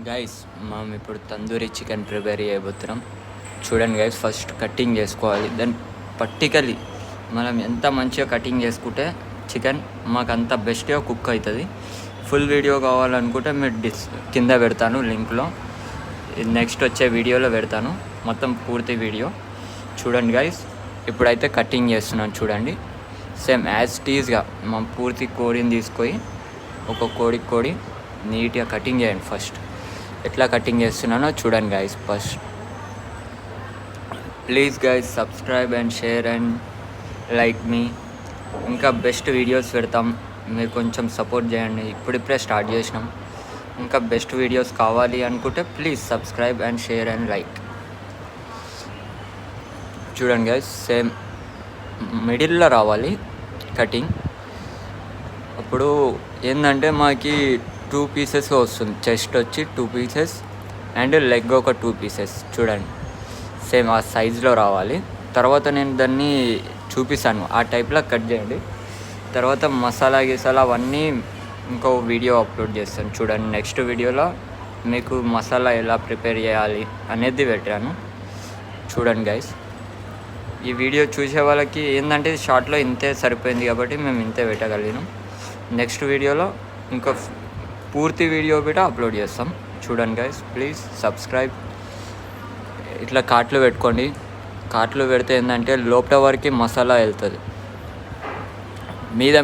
Guys మనం ఇప్పుడు tandoori chicken prepare చేయబోతున్నాం. చూడండి గైస్, ఫస్ట్ కటింగ్ చేసుకోవాలి. దాన్ని పర్టికలీ మనం ఎంత మంచిగా కటింగ్ చేసుకుంటే చికెన్ మాకు అంత బెస్ట్గా కుక్ అవుతుంది. ఫుల్ వీడియో కావాలనుకుంటే మీరు కింద పెడతాను లింక్లో, నెక్స్ట్ వచ్చే వీడియోలో పెడతాను మొత్తం పూర్తి వీడియో. చూడండి గైస్, ఇప్పుడైతే కటింగ్ చేస్తున్నాను. చూడండి, సేమ్ యాజ్ టీజ్గా మనం పూర్తి కోడిని తీసుకొని ఒక కోడి నీట్గా కటింగ్ చేయండి. ఫస్ట్ ఎట్లా కటింగ్ చేస్తున్నానో చూడండి guys. First please guys subscribe and share and like మీ. ఇంకా బెస్ట్ వీడియోస్ పెడతాం, మీరు కొంచెం సపోర్ట్ చేయండి. ఇప్పుడిప్పుడే స్టార్ట్ చేసినాం. ఇంకా బెస్ట్ వీడియోస్ కావాలి అనుకుంటే please subscribe and share and like. చూడండి గైస్, సేమ్ మిడిల్లో రావాలి కటింగ్. అప్పుడు ఏంటంటే మాకి 2 పీసెస్గా వస్తుంది. చెస్ట్ వచ్చి 2 పీసెస్ అండ్ లెగ్ ఒక 2 పీసెస్. చూడండి, సేమ్ ఆ సైజులో రావాలి. తర్వాత నేను దాన్ని చూపిస్తాను, ఆ టైప్లో కట్ చేయండి. తర్వాత మసాలా అవన్నీ ఇంకో వీడియో అప్లోడ్ చేస్తాను. చూడండి, నెక్స్ట్ వీడియోలో మీకు మసాలా ఎలా ప్రిపేర్ చేయాలి అనేది పెట్టాను. చూడండి గైస్, ఈ వీడియో చూసే వాళ్ళకి ఏంటంటే షార్ట్లో ఇంతే సరిపోయింది కాబట్టి మేము ఇంతే పెట్టగలిగినాం. నెక్స్ట్ వీడియోలో ఇంకో పూర్తి వీడియో కూడా అప్లోడ్ చేస్తాం. చూడండి గైస్, ప్లీజ్ సబ్స్క్రైబ్. ఇట్లా కాట్లు పెట్టుకోండి. కాట్లు పెడితే ఏంటంటే లోపల వరకు మసాలా వెళ్తుంది.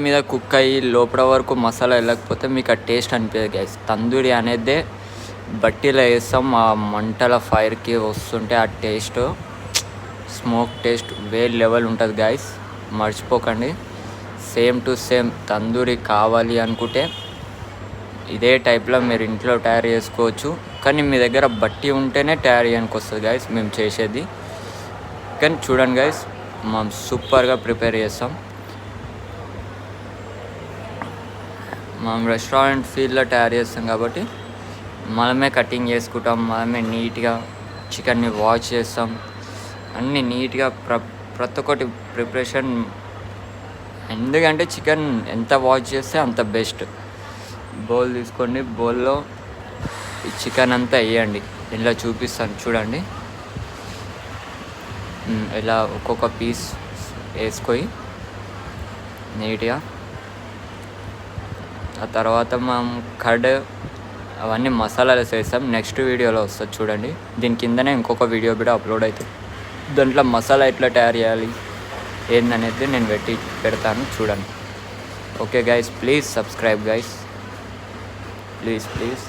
మీద కుక్ అయ్యి లోపల వరకు మసాలా వెళ్ళకపోతే మీకు ఆ టేస్ట్ అనిపించదు గైస్. తందూరి అనేదే బట్టీలో వేస్తాం, ఆ మంటల ఫైర్కి వస్తుంటే ఆ టేస్ట్, స్మోక్ టేస్ట్ వేరే లెవెల్ ఉంటుంది గైస్. మర్చిపోకండి. సేమ్ టు సేమ్ తందూరి కావాలి అనుకుంటే ఇదే టైప్లో మీరు ఇంట్లో తయారు చేసుకోవచ్చు. కానీ మీ దగ్గర బట్టి ఉంటేనే తయారు చేయడానికి వస్తుంది గైస్ మేము చేసేది. కానీ చూడండి గైస్, మనం సూపర్గా ప్రిపేర్ చేస్తాం. మనం రెస్టారెంట్ ఫీల్డ్లో తయారు చేస్తాం కాబట్టి మనమే కటింగ్ చేసుకుంటాం, మనమే నీట్గా చికెన్ని వాష్ చేస్తాం. అన్నీ నీట్గా ప్రతి ఒక్కటి ప్రిపరేషన్. ఎందుకంటే చికెన్ ఎంత వాష్ చేస్తే అంత బెస్ట్. బౌల్ తీసుకోండి, బౌల్లో ఈ చికెన్ అంతా వేయండి. ఇలా చూపిస్తాను చూడండి. ఇలా ఒక్కొక్క పీస్ వేసుకొని నీట్గా, ఆ తర్వాత మనం కర్డ్ అవన్నీ మసాలాలు వేస్తాం. నెక్స్ట్ వీడియోలో వస్తుంది చూడండి. దీని కిందనే ఇంకొక వీడియో కూడా అప్లోడ్ అవుతుంది. దాంట్లో మసాలా ఎట్లా తయారు చేయాలి ఏందనేది నేను పెడతాను చూడండి. Okay guys, please subscribe guys, please.